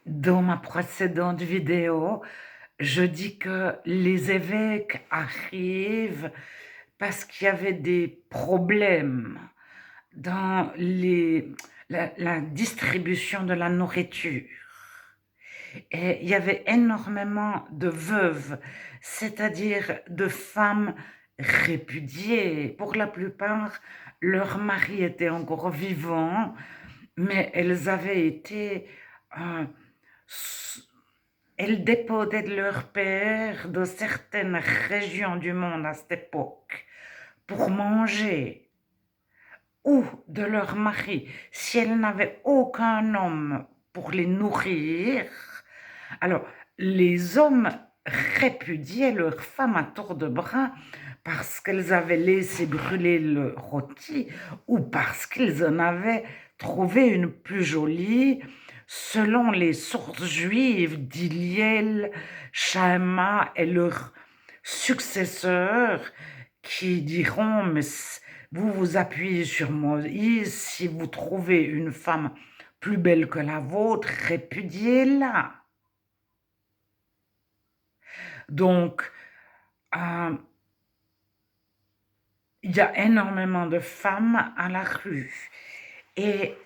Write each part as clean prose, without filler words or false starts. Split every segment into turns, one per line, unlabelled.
Dans ma précédente vidéo, je dis que les évêques arrivent parce qu'il y avait des problèmes dans la distribution de la nourriture. Et il y avait énormément de veuves, c'est-à-dire de femmes répudiées. Pour la plupart, leur mari était encore vivant, mais elles avaient été euh, elles dépendaient de leur père de certaines régions du monde à cette époque pour manger, ou de leur mari. Si elles n'avaient aucun homme pour les nourrir, alors les hommes répudiaient leurs femmes à tour de bras parce qu'elles avaient laissé brûler le rôti ou parce qu'ils en avaient trouvé une plus jolie. Selon les sources juives d'Iliel, Shama et leurs successeurs qui diront, mais vous vous appuyez sur Moïse, si vous trouvez une femme plus belle que la vôtre, répudiez-la. Donc, euh, il y a énormément de femmes à la rue et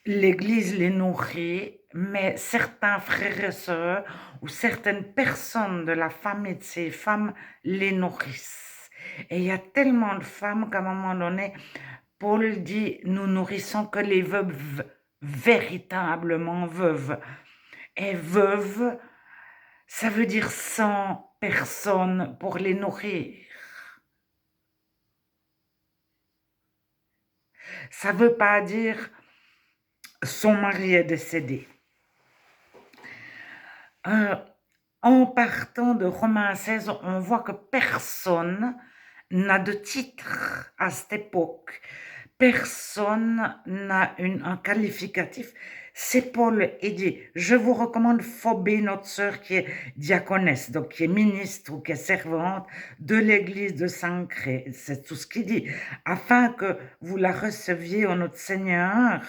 l'Église les nourrit, mais certains frères et sœurs ou certaines personnes de la famille de ces femmes les nourrissent. Et il y a tellement de femmes qu'à un moment donné, Paul dit, nous nourrissons que les veuves véritablement veuves. Et veuve, ça veut dire sans personne pour les nourrir. Ça ne veut pas dire son mari est décédé. En partant de Romains 16, on voit que personne n'a de titre à cette époque. Personne n'a un qualificatif. C'est Paul et dit, je vous recommande Phobé, notre sœur qui est diaconesse, donc qui est ministre ou qui est servante de l'église de Saint-Cré. C'est tout ce qu'il dit. Afin que vous la receviez au notre Seigneur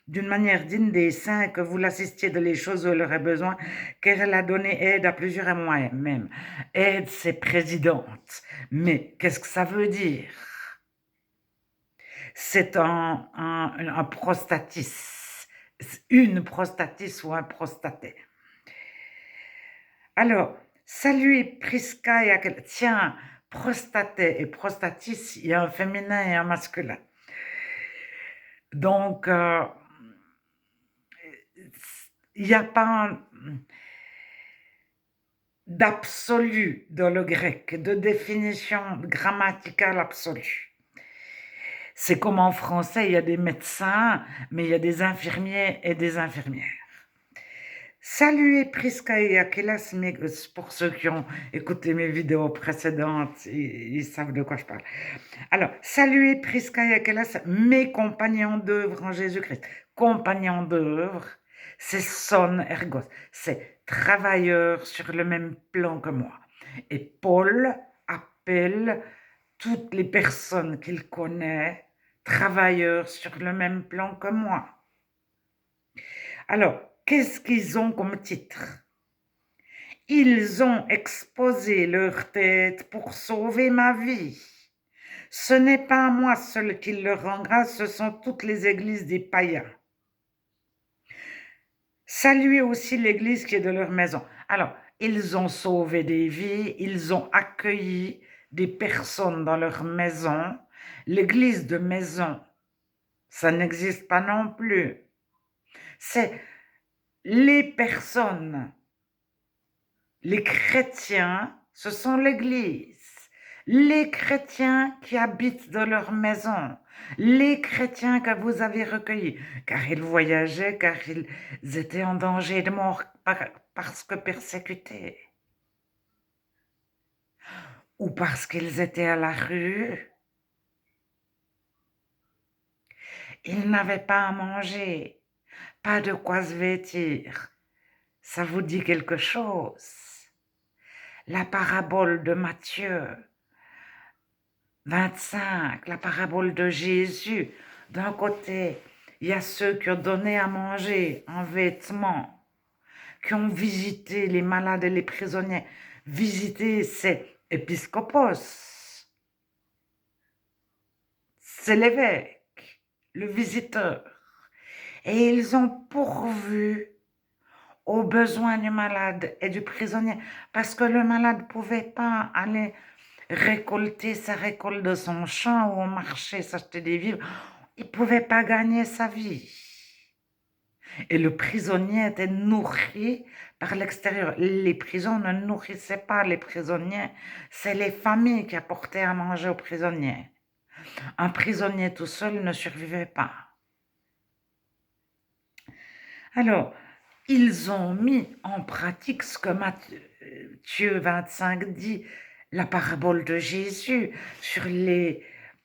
d'une manière digne des saints et que vous l'assistiez de les choses où elle aurait besoin, car elle a donné aide à plusieurs et moi-même. Aide, c'est présidente. Mais qu'est-ce que ça veut dire? C'est un prostatis, une prostatis ou un prostaté. Alors, salut Prisca et Aquila. Tiens, prostaté et prostatis, il y a un féminin et un masculin. Donc, il n'y a pas d'absolu dans le grec, de définition grammaticale absolue. C'est comme en français, il y a des médecins, mais il y a des infirmiers et des infirmières. Salut Prisca et Aquilas, pour ceux qui ont écouté mes vidéos précédentes, ils savent de quoi je parle. Alors, salut Prisca et Aquilas, mes compagnons d'œuvre en Jésus-Christ. Compagnons d'œuvre, c'est son ergos, c'est travailleurs sur le même plan que moi. Et Paul appelle toutes les personnes qu'il connaît travailleurs sur le même plan que moi. Alors, qu'est-ce qu'ils ont comme titre? Ils ont exposé leur tête pour sauver ma vie. Ce n'est pas moi seul qui leur rend grâce, ce sont toutes les églises des païens. Saluez aussi l'église qui est de leur maison. Alors, ils ont sauvé des vies, ils ont accueilli des personnes dans leur maison. L'église de maison, ça n'existe pas non plus. C'est les personnes, les chrétiens, ce sont l'église. Les chrétiens qui habitent dans leur maison, les chrétiens que vous avez recueillis, car ils voyageaient, car ils étaient en danger de mort parce que persécutés, ou parce qu'ils étaient à la rue. Ils n'avaient pas à manger, pas de quoi se vêtir. Ça vous dit quelque chose? La parabole de Matthieu 25, la parabole de Jésus. D'un côté, Il y a ceux qui ont donné à manger, un vêtement, qui ont visité les malades et les prisonniers. Visiter, c'est épiscopos, c'est l'évêque, le visiteur. Et ils ont pourvu aux besoins du malade et du prisonnier, parce que le malade ne pouvait pas aller récolter sa récolte de son champ ou au marché, s'acheter des vivres. Il ne pouvait pas gagner sa vie. Et le prisonnier était nourri par l'extérieur. Les prisons ne nourrissaient pas les prisonniers, c'est les familles qui apportaient à manger aux prisonniers. Un prisonnier tout seul ne survivait pas. Alors, ils ont mis en pratique ce que Matthieu 25 dit, la parabole de Jésus, il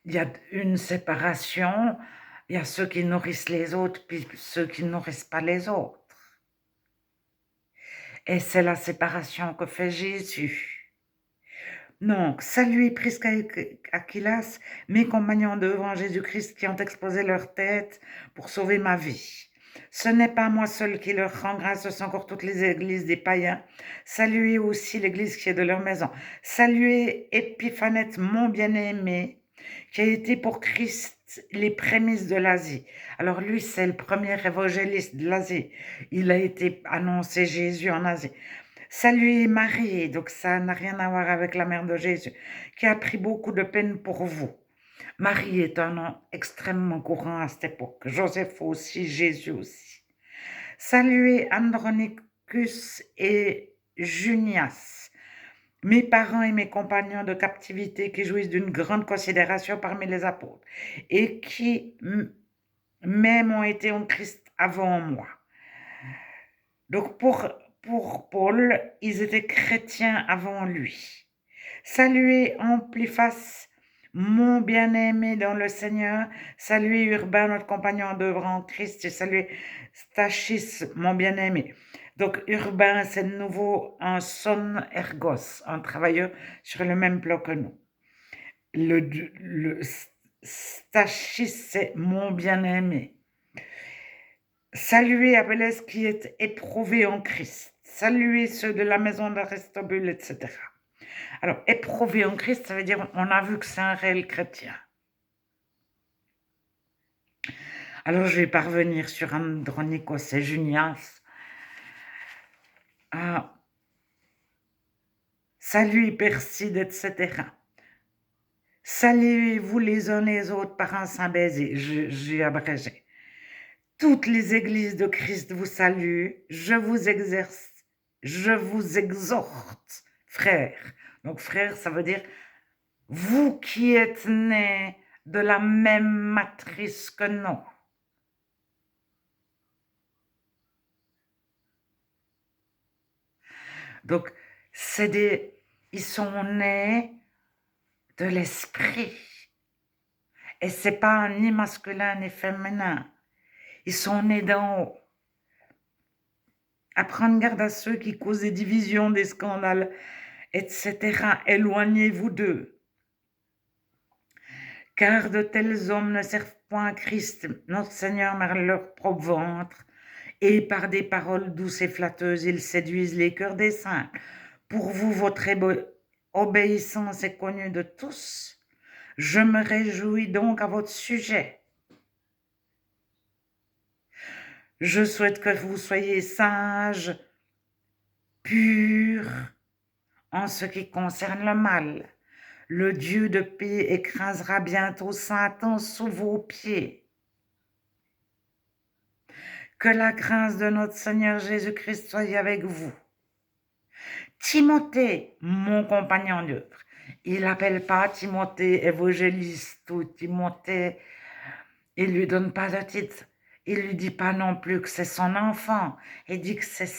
y a une séparation, il y a ceux qui nourrissent les autres, puis ceux qui ne nourrissent pas les autres. Et c'est la séparation que fait Jésus. Donc, saluez Prisca et Aquilas, mes compagnons devant Jésus-Christ qui ont exposé leur tête pour sauver ma vie. Ce n'est pas moi seul qui leur rend grâce, ce sont encore toutes les églises des païens. Saluez aussi l'église qui est de leur maison. Saluez Épiphanète, mon bien-aimé, qui a été pour Christ les prémices de l'Asie. Alors lui, c'est le premier évangéliste de l'Asie. Il a été annoncé Jésus en Asie. Saluez Marie, donc ça n'a rien à voir avec la mère de Jésus, qui a pris beaucoup de peine pour vous. Marie est un nom extrêmement courant à cette époque. Joseph aussi, Jésus aussi. Saluez Andronicus et Junias, mes parents et mes compagnons de captivité qui jouissent d'une grande considération parmi les apôtres et qui même ont été en Christ avant moi. Donc pour Paul, ils étaient chrétiens avant lui. Saluez Ampliphas, mon bien-aimé dans le Seigneur. Saluez Urbain, notre compagnon d'œuvre en Christ. Et saluez Stachys, mon bien-aimé. Donc Urbain, c'est de nouveau un son ergos, un travailleur sur le même plan que nous. Le Stachys, c'est mon bien-aimé. Saluez Apelles qui est éprouvé en Christ. Saluez ceux de la maison d'Aristobule, etc. Alors, éprouvé en Christ, ça veut dire on a vu que c'est un réel chrétien. Alors, je vais parvenir sur Andronikos et Junias. Salut Perside, etc. Saluez-vous les uns les autres par un saint baiser. J'ai abrégé. Toutes les églises de Christ vous saluent. Je vous exhorte, frères. Donc, frère, ça veut dire vous qui êtes nés de la même matrice que nous. Donc, ils sont nés de l'esprit. Et c'est pas ni masculin ni féminin. Ils sont nés d'en haut. À prendre garde à ceux qui causent des divisions, des scandales, etc. Éloignez-vous d'eux. Car de tels hommes ne servent point à Christ, notre Seigneur, mais à leur propre ventre. Et par des paroles douces et flatteuses, ils séduisent les cœurs des saints. Pour vous, votre obéissance est connue de tous. Je me réjouis donc à votre sujet. Je souhaite que vous soyez sages, purs, en ce qui concerne le mal. Le Dieu de paix écrasera bientôt Satan sous vos pieds. Que la grâce de notre Seigneur Jésus-Christ soit avec vous. Timothée, mon compagnon d'œuvre. Il n'appelle pas Timothée évangéliste ou Timothée, il lui donne pas de titre. Il lui dit pas non plus que c'est son enfant. Il dit que c'est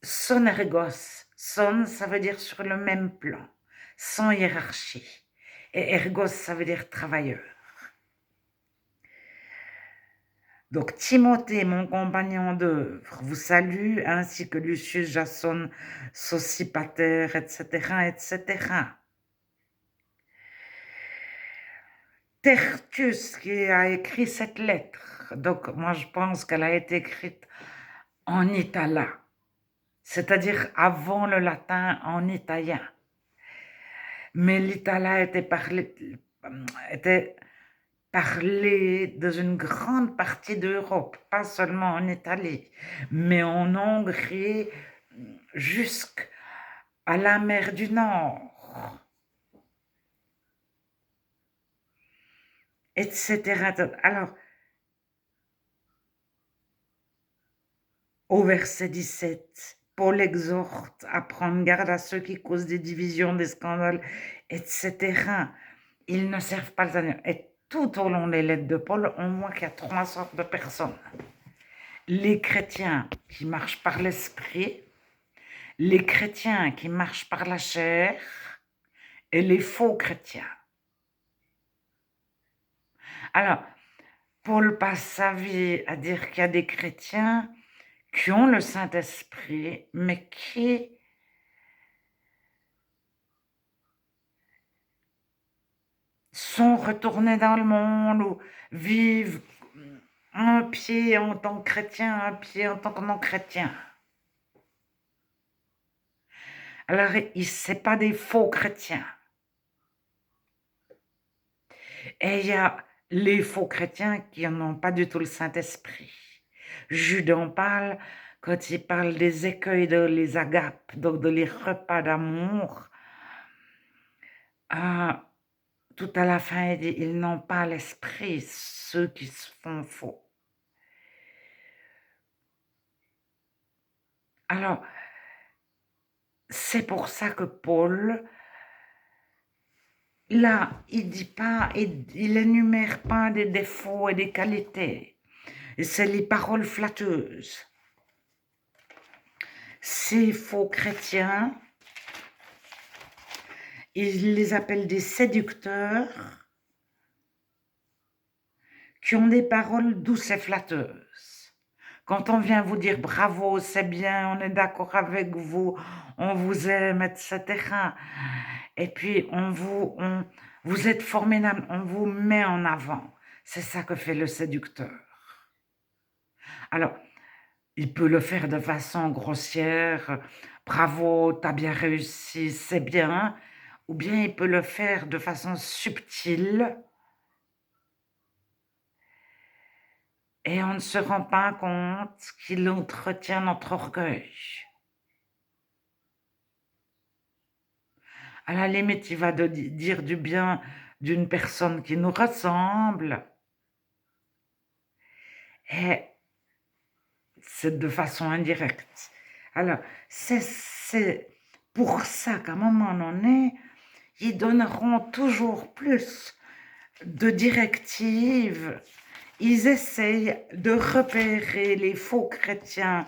son ergos. Son, ça veut dire sur le même plan, sans hiérarchie. Et ergos, ça veut dire travailleur. Donc Timothée, mon compagnon d'œuvre, vous salue, ainsi que Lucius, Jason, Sosipater, etc., etc. Tertius qui a écrit cette lettre. Donc, moi, je pense qu'elle a été écrite en italien, c'est-à-dire avant le latin en italien. Mais l'italien était parlé dans une grande partie d'Europe, pas seulement en Italie, mais en Hongrie jusqu'à la mer du Nord, etc. Alors, au verset 17, Paul exhorte à prendre garde à ceux qui causent des divisions, des scandales, etc. Ils ne servent pas le Seigneur. Et tout au long des lettres de Paul, on voit qu'il y a trois sortes de personnes. Les chrétiens qui marchent par l'esprit, les chrétiens qui marchent par la chair et les faux chrétiens. Alors, Paul passe sa vie à dire qu'il y a des chrétiens qui ont le Saint-Esprit, mais qui sont retournés dans le monde ou vivent un pied en tant que chrétien, un pied en tant que non-chrétien. Alors, ce n'est pas des faux chrétiens. Et il y a les faux chrétiens qui n'ont pas du tout le Saint-Esprit. Jude en parle quand il parle des écueils de les agapes, donc de les repas d'amour. Tout à la fin, il dit, ils n'ont pas l'esprit, ceux qui se font faux. Alors, c'est pour ça que Paul, là, il dit pas, il énumère pas des défauts et des qualités. C'est les paroles flatteuses. Ces faux chrétiens, il les appelle des séducteurs qui ont des paroles douces et flatteuses. Quand on vient vous dire bravo, c'est bien, on est d'accord avec vous, on vous aime, etc. Et puis vous êtes formidable, on vous met en avant. C'est ça que fait le séducteur. Alors, il peut le faire de façon grossière, bravo, t'as bien réussi, c'est bien, ou bien il peut le faire de façon subtile, et on ne se rend pas compte qu'il entretient notre orgueil. À la limite, il va dire du bien d'une personne qui nous ressemble, et c'est de façon indirecte. Alors, c'est pour ça qu'à un moment donné, ils donneront toujours plus de directives. Ils essayent de repérer les faux chrétiens,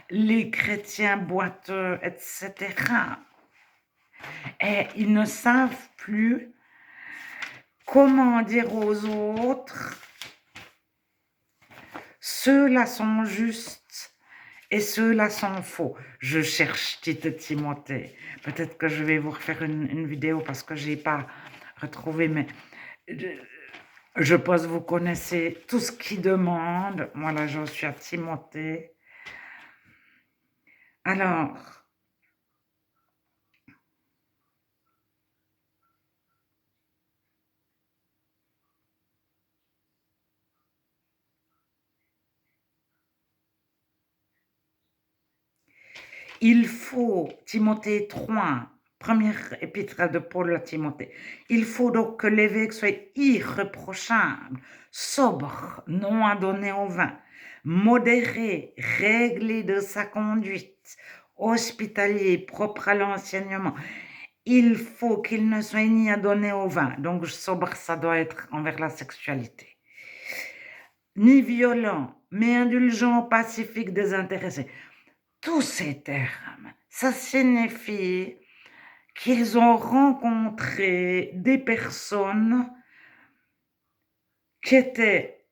les chrétiens boiteux, etc. Et ils ne savent plus comment dire aux autres, ceux-là sont justes et ceux-là sont faux. Je cherche Tite et Timothée. Peut-être que je vais vous refaire une vidéo parce que je n'ai pas retrouvé, mais je pense que vous connaissez tout ce qu'il demande. Moi, là, j'en suis à Timothée. Alors, il faut, Timothée 3, première épître de Paul à Timothée, il faut donc que l'évêque soit irréprochable, sobre, non adonné au vin, modéré, réglé de sa conduite, hospitalier, propre à l'enseignement. Il faut qu'il ne soit ni adonné au vin, donc sobre, ça doit être envers la sexualité, ni violent, mais indulgent, pacifique, désintéressé. Tous ces termes, ça signifie qu'ils ont rencontré des personnes qui étaient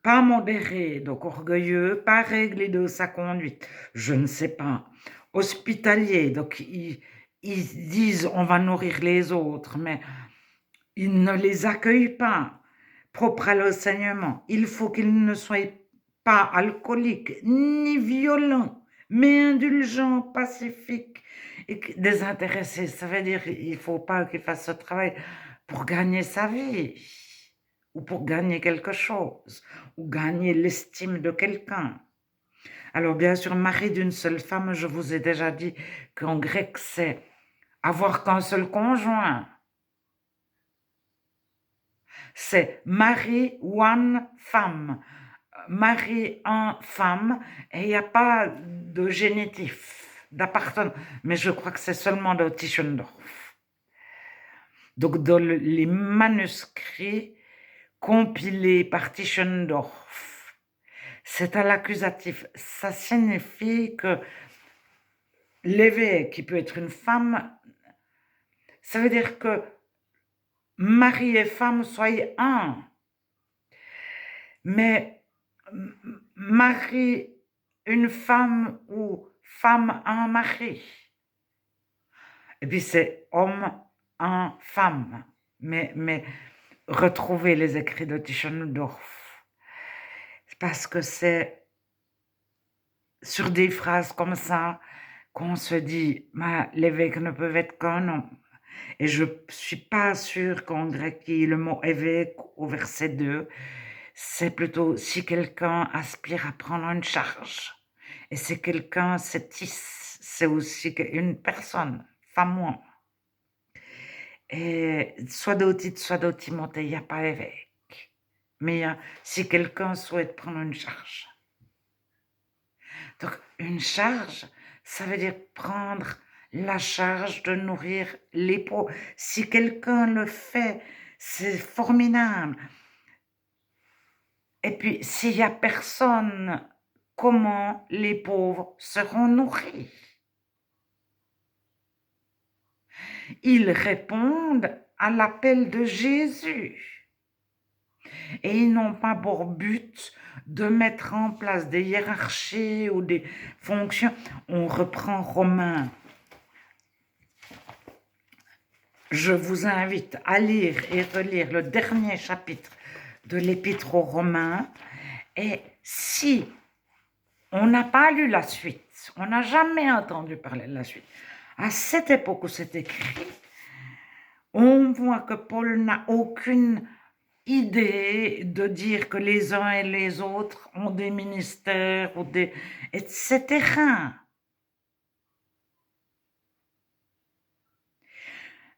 pas modérées, donc orgueilleux, pas réglés de sa conduite, je ne sais pas, hospitaliers, donc ils disent on va nourrir les autres, mais il ne les accueille pas, propres à l'enseignement. Il faut qu'ils ne soient pas alcooliques, ni violents, mais indulgents, pacifiques et désintéressés. Ça veut dire qu'il ne faut pas qu'il fasse ce travail pour gagner sa vie ou pour gagner quelque chose ou gagner l'estime de quelqu'un. Alors bien sûr, mari d'une seule femme, je vous ai déjà dit qu'en grec, c'est avoir qu'un seul conjoint. C'est mari, one, femme. Mari, un, femme, et il n'y a pas de génitif, d'appartenance. Mais je crois que c'est seulement de Tischendorf. Donc, dans les manuscrits compilés par Tischendorf, c'est à l'accusatif. Ça signifie que l'évêque, qui peut être une femme, ça veut dire que mari et femme soyez un. Mais mari, une femme ou femme, un mari. Et puis c'est homme, un, femme. Mais retrouvez les écrits de Tischendorf. Parce que c'est sur des phrases comme ça qu'on se dit, l'évêque ne peut être qu'un homme. Et je ne suis pas sûre qu'en grec, le mot évêque au verset 2, c'est plutôt si quelqu'un aspire à prendre une charge. Et si quelqu'un c'est aussi une personne, femme ou homme. Et soit d'Otite, soit d'Otimothée, il n'y a pas évêque. Mais si quelqu'un souhaite prendre une charge. Donc, une charge, ça veut dire prendre la charge de nourrir les pauvres. Si quelqu'un le fait, c'est formidable. Et puis, s'il n'y a personne, comment les pauvres seront nourris? Ils répondent à l'appel de Jésus. Et ils n'ont pas pour but de mettre en place des hiérarchies ou des fonctions. On reprend Romains. Je vous invite à lire et relire le dernier chapitre de l'Épître aux Romains. Et si on n'a pas lu la suite, on n'a jamais entendu parler de la suite, à cette époque où c'est écrit, on voit que Paul n'a aucune idée de dire que les uns et les autres ont des ministères ou des etc.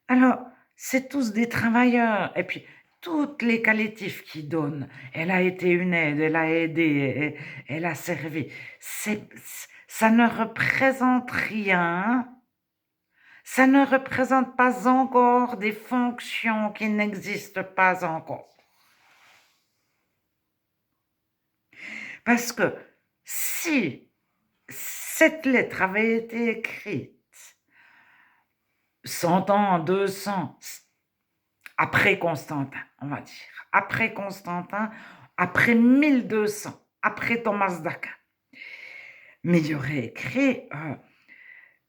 Alors, c'est tous des travailleurs. Et puis, toutes les qualitifs qu'il donne, elle a été une aide, elle a aidé, elle a servi. Ça ne représente rien. Ça ne représente pas encore des fonctions qui n'existent pas encore. Parce que si cette lettre avait été écrite 100 ans, 200, après Constantin, on va dire, après Constantin, après 1200, après Thomas d'Aquin, mais il y aurait écrit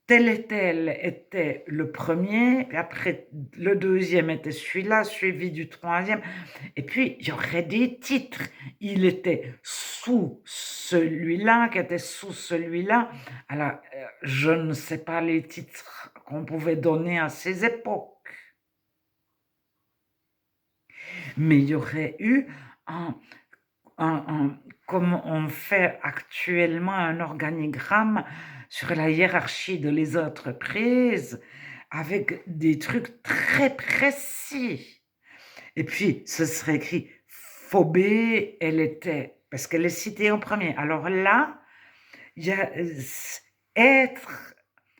tel et tel était le premier, puis après le deuxième était celui-là, suivi du troisième, et puis il y aurait des titres. Il était sous celui-là, qui était sous celui-là. Alors, je ne sais pas les titres qu'on pouvait donner à ces époques. Mais il y aurait eu comme on fait actuellement un organigramme sur la hiérarchie de les entreprises avec des trucs très précis. Et puis, ce serait écrit Phobé, elle était, parce qu'elle est citée en premier. Alors là, il y a être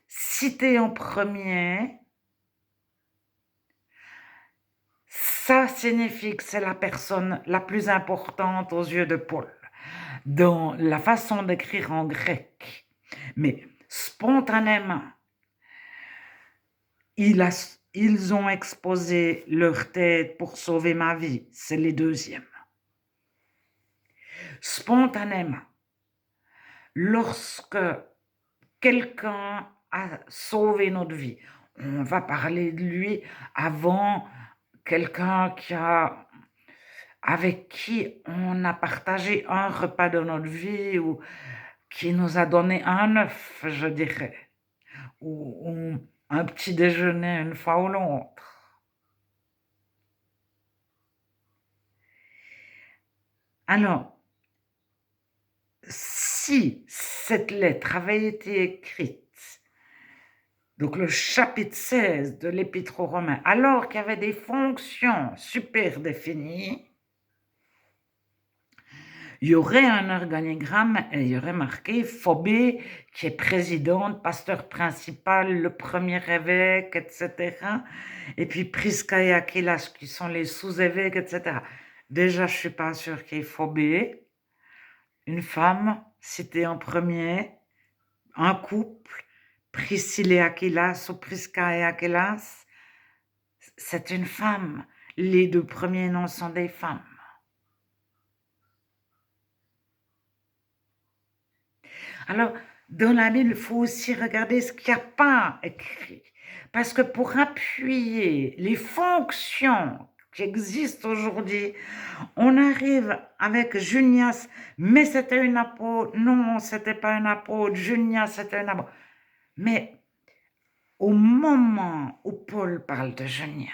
cité en premier, ça signifie que c'est la personne la plus importante aux yeux de Paul dans la façon d'écrire en grec. Mais spontanément, ils ont exposé leur tête pour sauver ma vie. C'est les deuxièmes. Spontanément, lorsque quelqu'un a sauvé notre vie, on va parler de lui avant quelqu'un avec qui on a partagé un repas de notre vie ou qui nous a donné un œuf, je dirais, ou un petit déjeuner une fois ou l'autre. Alors, si cette lettre avait été écrite, donc le chapitre 16 de l'Épître aux Romains, alors qu'il y avait des fonctions super définies, il y aurait un organigramme et il y aurait marqué Phobé, qui est présidente, pasteur principal, le premier évêque, etc. Et puis Prisca et Aquilas, qui sont les sous-évêques, etc. Déjà, je ne suis pas sûre qu'il y ait Phobé, une femme citée en premier, un couple, Priscille et Aquilas ou Prisca et Aquilas, c'est une femme. Les deux premiers noms sont des femmes. Alors, dans la Bible, il faut aussi regarder ce qu'il n'y a pas écrit. Parce que pour appuyer les fonctions qui existent aujourd'hui, on arrive avec Junias, mais c'était une apôtre, non, c'était pas une apôtre, Junias, c'était une apôtre. Mais au moment où Paul parle de Junias,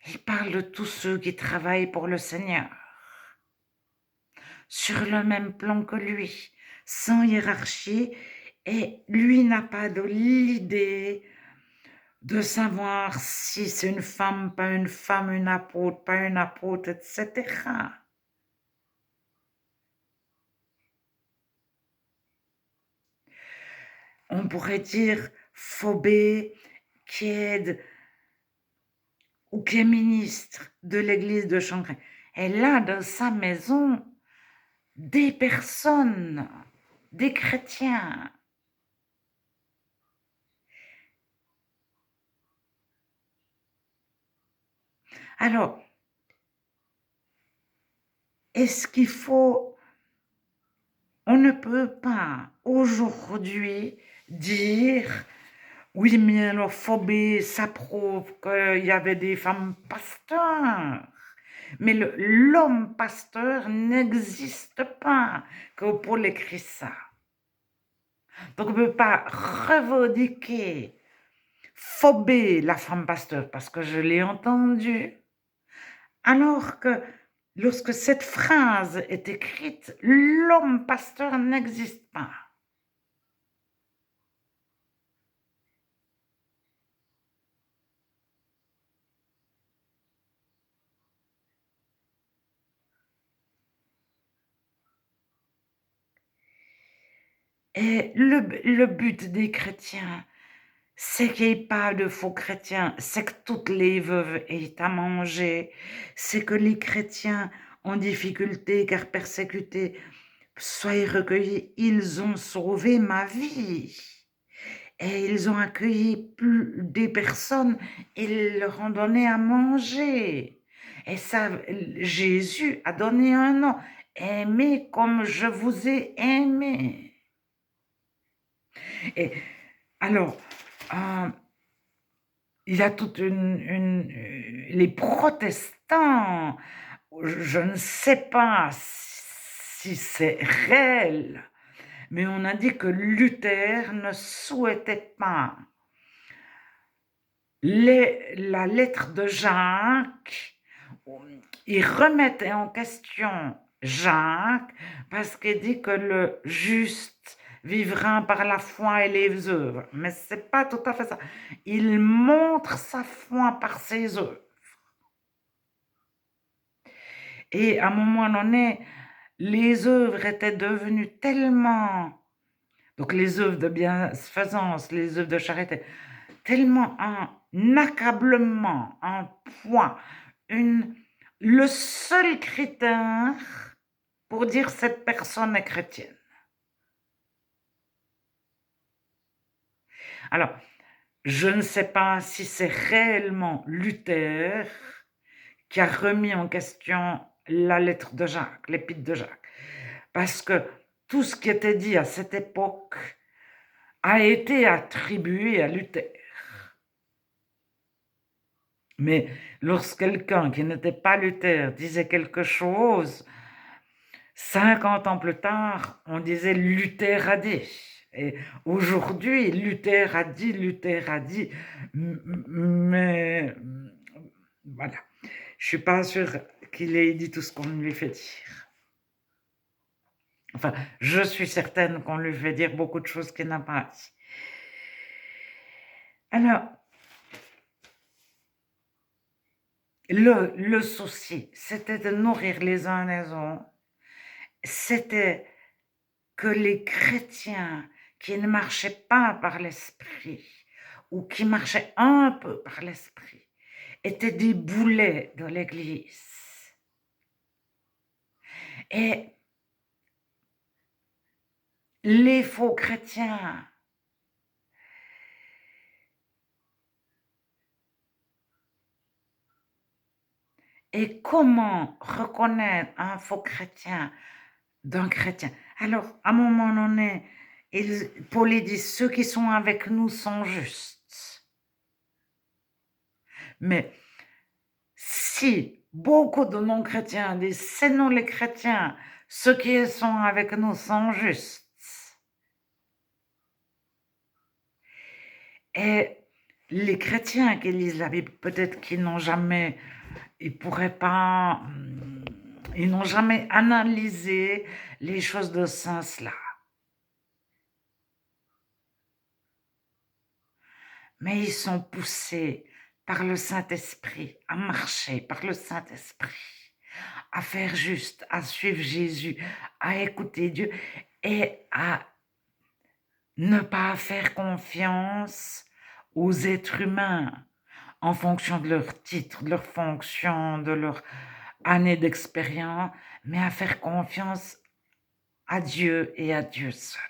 il parle de tous ceux qui travaillent pour le Seigneur, sur le même plan que lui, sans hiérarchie, et lui n'a pas de l'idée de savoir si c'est une femme, une apôtre, pas une apôtre, etc. On pourrait dire Phobé qui aide ou qui est ministre de l'église de Chancray. Elle a dans sa maison des personnes, des chrétiens. Alors, est-ce qu'il faut... On ne peut pas aujourd'hui dire oui, mais alors Phobé, ça prouve qu'il y avait des femmes pasteurs. Mais l'homme pasteur n'existe pas que Paul écrit ça. Donc on ne peut pas revendiquer Phobé, la femme pasteur, parce que je l'ai entendu. Alors que lorsque cette phrase est écrite, l'homme pasteur n'existe pas. Et le but des chrétiens, c'est qu'il n'y ait pas de faux chrétiens, c'est que toutes les veuves aient à manger, c'est que les chrétiens en difficulté car persécutés soient recueillis. Ils ont sauvé ma vie. Et ils ont accueilli plus des personnes, ils leur ont donné à manger. Et ça, Jésus a donné un nom. Aimez comme je vous ai aimé. Et alors, il y a toute les protestants, je ne sais pas si c'est réel, mais on a dit que Luther ne souhaitait pas la lettre de Jacques, il remettait en question Jacques parce qu'il dit que le juste vivra par la foi et les œuvres. Mais ce n'est pas tout à fait ça. Il montre sa foi par ses œuvres. Et à un moment donné, les œuvres étaient devenues tellement, donc les œuvres de bienfaisance, les œuvres de charité, tellement un accablement, un poids, le seul critère pour dire cette personne est chrétienne. Alors, je ne sais pas si c'est réellement Luther qui a remis en question la lettre de Jacques, l'épître de Jacques, parce que tout ce qui était dit à cette époque a été attribué à Luther. Mais lorsque quelqu'un qui n'était pas Luther disait quelque chose, 50 ans plus tard, on disait Luther a dit. Et aujourd'hui, Luther a dit, mais voilà. Je suis pas sûre qu'il ait dit tout ce qu'on lui fait dire. Enfin, je suis certaine qu'on lui fait dire beaucoup de choses qu'il n'a pas dit. Alors, le souci, c'était de nourrir les uns les autres. C'était que les chrétiens qui ne marchaient pas par l'esprit ou qui marchaient un peu par l'esprit étaient des boulets de l'Église. Et les faux chrétiens, et comment reconnaître un faux chrétien d'un chrétien? Alors, à un moment donné, Paul dit, ceux qui sont avec nous sont justes. Mais si beaucoup de non-chrétiens disent, c'est nous les chrétiens, ceux qui sont avec nous sont justes. Et les chrétiens qui lisent la Bible, peut-être qu'ils n'ont jamais, ils pourraient pas, ils n'ont jamais analysé les choses de ce sens-là. Mais ils sont poussés par le Saint-Esprit à marcher par le Saint-Esprit, à faire juste, à suivre Jésus, à écouter Dieu et à ne pas faire confiance aux êtres humains en fonction de leur titre, de leur fonction, de leur année d'expérience, mais à faire confiance à Dieu et à Dieu seul.